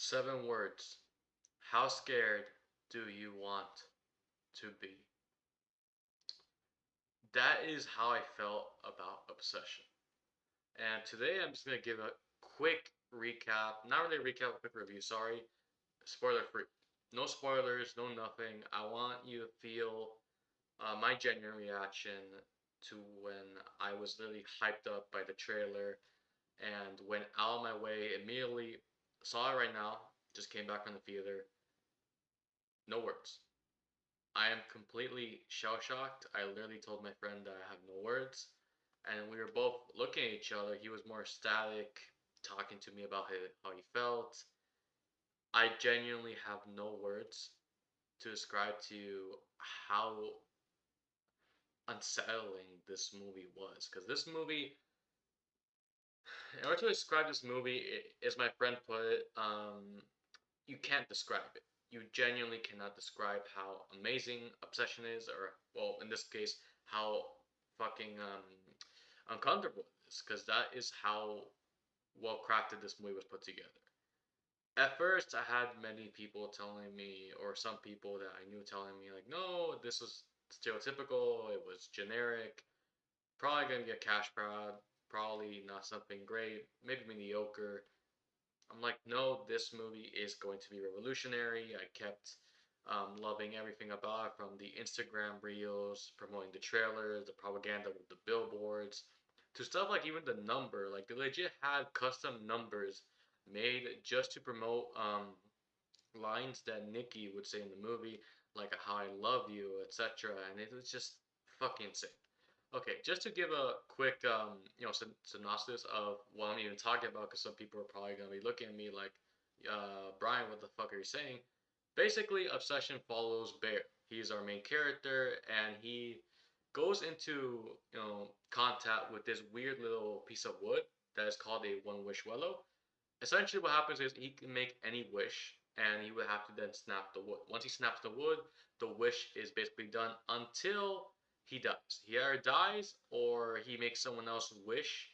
Seven words. How scared do you want to be? That is how I felt about Obsession. And today I'm just going to give a quick recap. Not really a recap, a quick review, sorry. Spoiler free. No spoilers, no nothing. I want you to feel my genuine reaction to when I was literally hyped up by the trailer and went out of my way immediately. Saw it right now. Just came back from the theater. No words. I am completely shell shocked. I literally told my friend that I have no words, and we were both looking at each other. He was more ecstatic, talking to me about how he felt. I genuinely have no words to describe to you how unsettling this movie was. Because this movie, in order to describe this movie, as my friend put it, you can't describe it. You genuinely cannot describe how amazing Obsession is, or well, in this case, how fucking uncomfortable it is, because that is how well crafted this movie was put together. At first, I had many people telling me, or some people that I knew telling me, like, no, this was stereotypical, it was generic, probably gonna get cash grab, probably not something great, maybe mediocre. I'm like, no, this movie is going to be revolutionary. I kept loving everything about it, from the Instagram reels, promoting the trailers, the propaganda with the billboards, to stuff like even the number. Like, they legit had custom numbers made just to promote lines that Nikki would say in the movie, like how I love you, etc. And it was just fucking insane. Okay, just to give a quick, synopsis of what I'm even talking about, because some people are probably gonna be looking at me like, Brian, what the fuck are you saying? Basically, Obsession follows Bear. He's our main character, and he goes into contact with this weird little piece of wood that is called a one wish willow. Essentially, what happens is he can make any wish, and he would have to then snap the wood. Once he snaps the wood, the wish is basically done until he dies. He either dies or he makes someone else wish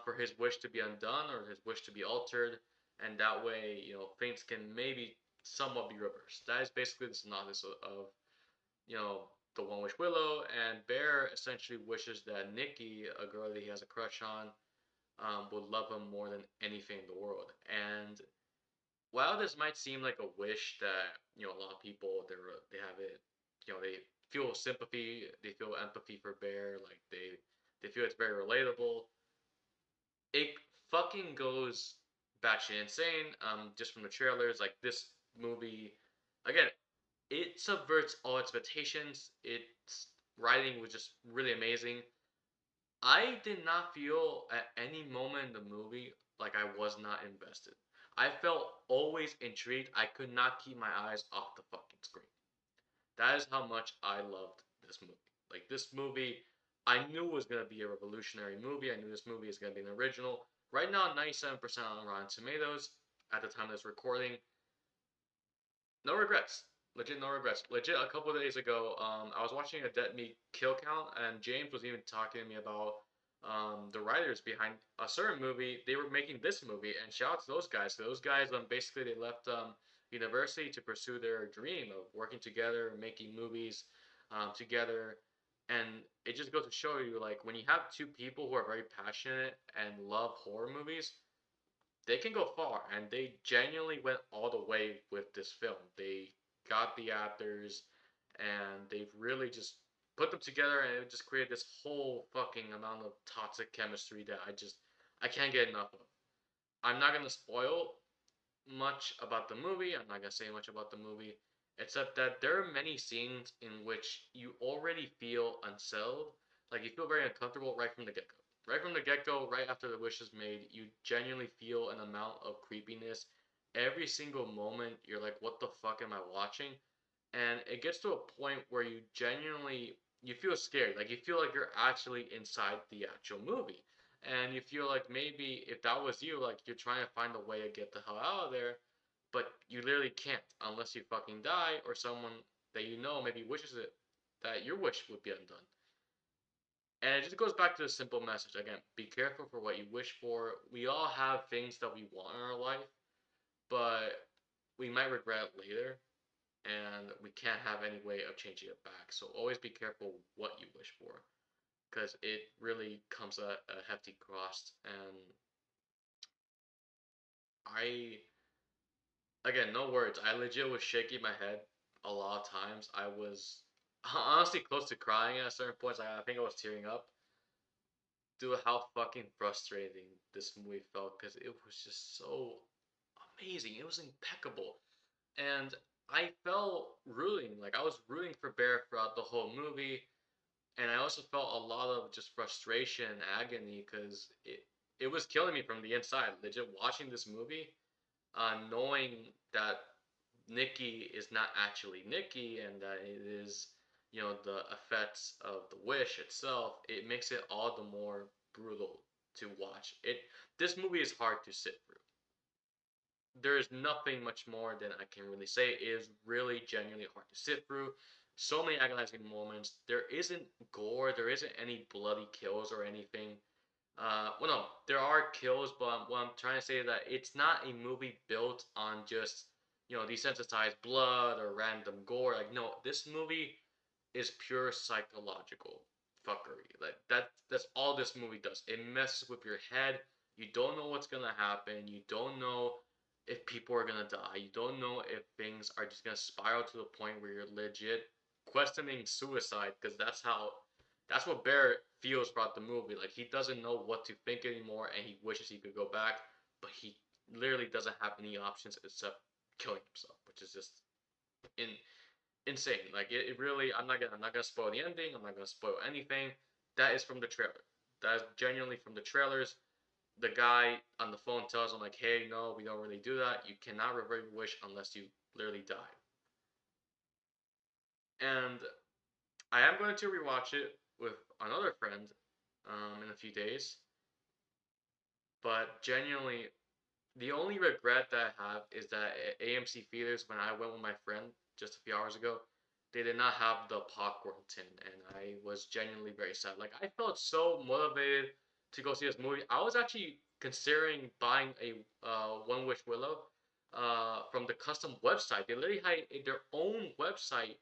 for his wish to be undone or his wish to be altered, and that way, things can maybe somewhat be reversed. That is basically the synopsis of you know, the One Wish Willow, and Bear essentially wishes that Nikki, a girl that he has a crush on, would love him more than anything in the world. And while this might seem like a wish that a lot of people they have it, they feel sympathy, they feel empathy for Bear, like they feel it's very relatable. It fucking goes batshit insane. Just from the trailers, like this movie, again, it subverts all expectations. Its writing was just really amazing. I did not feel at any moment in the movie like I was not invested. I felt always intrigued. I could not keep my eyes off the fucking screen. That is how much I loved this movie. Like, this movie, I knew was gonna be a revolutionary movie. I knew this movie is gonna be an original. Right now, 97% on Rotten Tomatoes at the time of this recording. No regrets. Legit, no regrets. Legit, a couple of days ago, I was watching a Dead Meat Kill Count, and James was even talking to me about the writers behind a certain movie. They were making this movie, and shout out to those guys. Those guys, basically, they left university to pursue their dream of working together, making movies together, and it just goes to show you, like, when you have two people who are very passionate and love horror movies, they can go far, and they genuinely went all the way with this film. They got the actors, and they've really just put them together, and it just created this whole fucking amount of toxic chemistry that I can't get enough of. I'm not gonna spoil much about the movie. I'm not gonna say much about the movie, except that there are many scenes in which you already feel unsettled, like you feel very uncomfortable right from the get go. Right from the get go, right after the wish is made, you genuinely feel an amount of creepiness. Every single moment, you're like, "What the fuck am I watching?" And it gets to a point where you feel scared, like you feel like you're actually inside the actual movie, and you feel like maybe if that was you, like you're trying to find a way to get the hell out of there, but you literally can't unless you fucking die or someone that maybe wishes it that your wish would be undone. And it just goes back to the simple message again: be careful for what you wish for. We all have things that we want in our life, but we might regret it later, and we can't have any way of changing it back. So always be careful what you wish for, because it really comes at a hefty cost. And I, again, no words. I legit was shaking my head a lot of times. I was honestly close to crying at certain points. I think I was tearing up due to how fucking frustrating this movie felt, because it was just so amazing. It was impeccable. And I felt rooting, like I was rooting for Bear throughout the whole movie, and I also felt a lot of just frustration and agony because it was killing me from the inside. Legit watching this movie, knowing that Nikki is not actually Nikki and that it is, the effects of the wish itself, it makes it all the more brutal to watch. This movie is hard to sit through. There is nothing much more than I can really say. It is really genuinely hard to sit through. So many agonizing moments. There isn't gore. There isn't any bloody kills or anything. Well, no, there are kills, but what I'm trying to say is that it's not a movie built on just desensitized blood or random gore. Like, no, this movie is pure psychological fuckery. Like that's all this movie does. It messes with your head. You don't know what's gonna happen. You don't know if people are gonna die. You don't know if things are just gonna spiral to the point where you're legit questioning suicide, because that's what Barrett feels throughout the movie. Like he doesn't know what to think anymore, and he wishes he could go back, but he literally doesn't have any options except killing himself, which is just in insane. Like it really. I'm not gonna spoil the ending. I'm not gonna spoil anything. That is from the trailer. That is genuinely from the trailers. The guy on the phone tells him like, "Hey, no, we don't really do that. You cannot revert your wish unless you literally die." And I am going to rewatch it with another friend in a few days. But genuinely, the only regret that I have is that at AMC theaters, when I went with my friend just a few hours ago, they did not have the popcorn tin, and I was genuinely very sad. Like I felt so motivated to go see this movie. I was actually considering buying a One Wish Willow from the custom website. They literally had their own website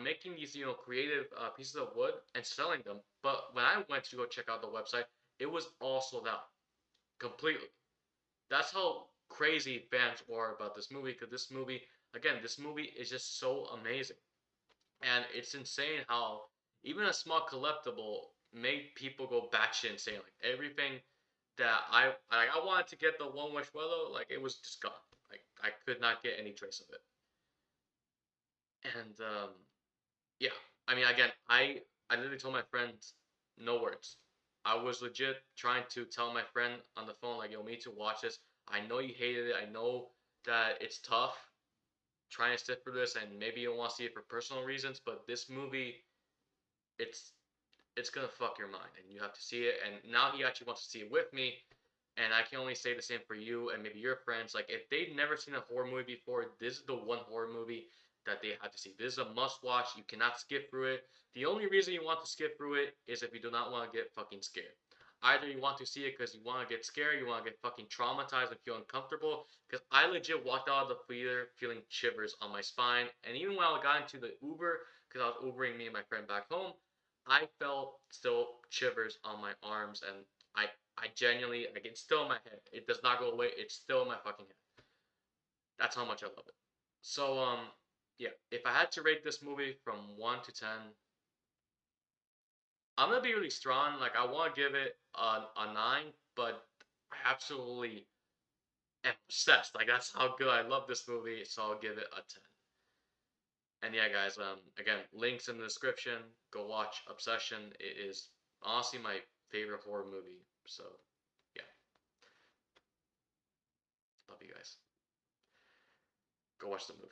making these creative pieces of wood and selling them. But when I went to go check out the website, it was all sold out completely. That's how crazy fans were about this movie, because this movie is just so amazing. And it's insane how even a small collectible made people go batshit insane. Like everything that I wanted to get the One Wish Willow, like it was just gone. Like I could not get any trace of it. And yeah, I mean, again, I literally told my friend no words. I was legit trying to tell my friend on the phone like, "Yo, me to watch this. I know you hated it. I know that it's tough trying to sit through this, and maybe you don't want to see it for personal reasons, but this movie, it's it's gonna fuck your mind, and you have to see it." And now he actually wants to see it with me, and I can only say the same for you and maybe your friends. Like, if they've never seen a horror movie before, this is the one horror movie that they have to see. This is a must watch. You cannot skip through it. The only reason you want to skip through it is if you do not want to get fucking scared. Either you want to see it because you want to get scared, you want to get fucking traumatized and feel uncomfortable. Because I legit walked out of the theater feeling shivers on my spine. And even when I got into the Uber, because I was Ubering me and my friend back home, I felt still shivers on my arms, and I genuinely, like, it's still in my head. It does not go away. It's still in my fucking head. That's how much I love it. So yeah, if I had to rate this movie from 1 to 10, I'm gonna be really strong. Like I want to give it a 9, but I absolutely am obsessed. Like that's how good I love this movie. So I'll give it a 10. And yeah, guys, again, links in the description. Go watch Obsession. It is honestly my favorite horror movie. So yeah, love you guys. Go watch the movie.